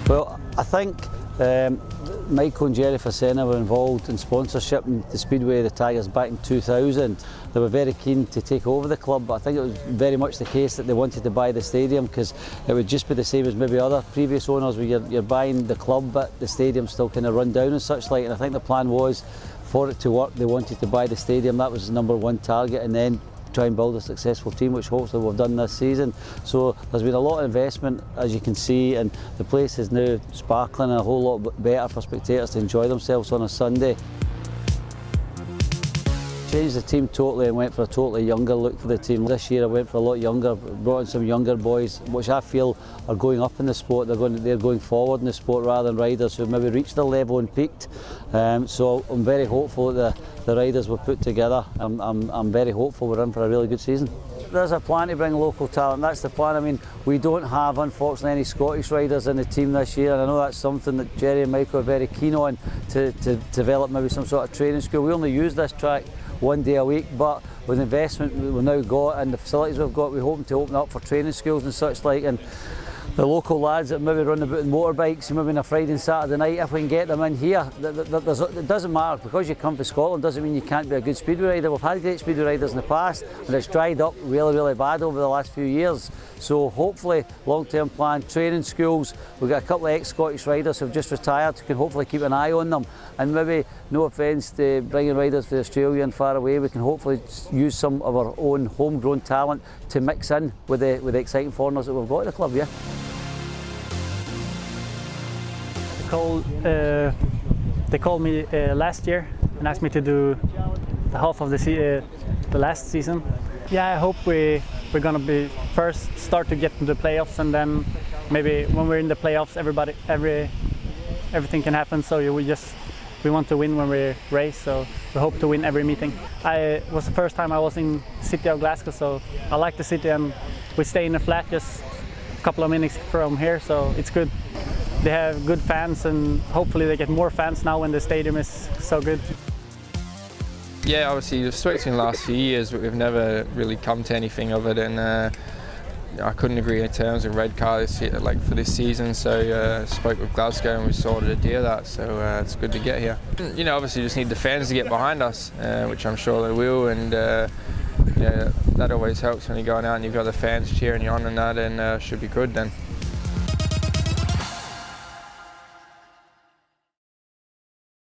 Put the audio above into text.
Well, I think Michael and Jerry Facena were involved in sponsorship in the Speedway of the Tigers back in 2000. They were very keen to take over the club, but I think it was very much the case that they wanted to buy the stadium because it would just be the same as maybe other previous owners where you're buying the club but the stadium's still kind of run down and such like, and I think the plan was for it to work, they wanted to buy the stadium. That was the number one target, and then try and build a successful team, which hopefully we've done this season. So there's been a lot of investment, as you can see, and the place is now sparkling and a whole lot better for spectators to enjoy themselves on a Sunday. Changed the team totally and went for a totally younger look for the team. This year I went for a lot younger, brought in some younger boys, which I feel are going up in the sport. They're going forward in the sport rather than riders who maybe reached their level and peaked. So I'm very hopeful that the riders were put together. I'm very hopeful we're in for a really good season. There's a plan to bring local talent, that's the plan. I mean, we don't have, unfortunately, any Scottish riders in the team this year, and I know that's something that Jerry and Michael are very keen on, to develop maybe some sort of training school. We only use this track one day a week, but with the investment we've now got and the facilities we've got, we're hoping to open up for training schools and such like, and the local lads that maybe run about in motorbikes, maybe on a Friday and Saturday night, if we can get them in here, it doesn't matter, because you come to Scotland doesn't mean you can't be a good speedway rider. We've had great speedway riders in the past and it's dried up really bad over the last few years. So hopefully long-term plan, training schools, we've got a couple of ex-Scottish riders who've just retired who can hopefully keep an eye on them, and maybe, no offence to bringing riders from Australia and far away, we can hopefully use some of our own homegrown talent to mix in with the exciting foreigners that we've got at the club, yeah. They called me last year and asked me to do the half of the last season. Yeah, I hope we're gonna be first, start to get into the playoffs, and then maybe when we're in the playoffs, everything can happen. So we want to win when we race, so we hope to win every meeting. It was the first time I was in the city of Glasgow, so I like the city, and we stay in a flat just a couple of minutes from here, so it's good. They have good fans, and hopefully they get more fans now when the stadium is so good. Yeah, obviously we've spoken in the last few years, but we've never really come to anything of it, and I couldn't agree in terms of red car for this season, so spoke with Glasgow and we sorted a deal that, so it's good to get here. You know, obviously you just need the fans to get behind us, which I'm sure they will, and yeah, that always helps when you're going out and you've got the fans cheering you on, and that, and should be good then.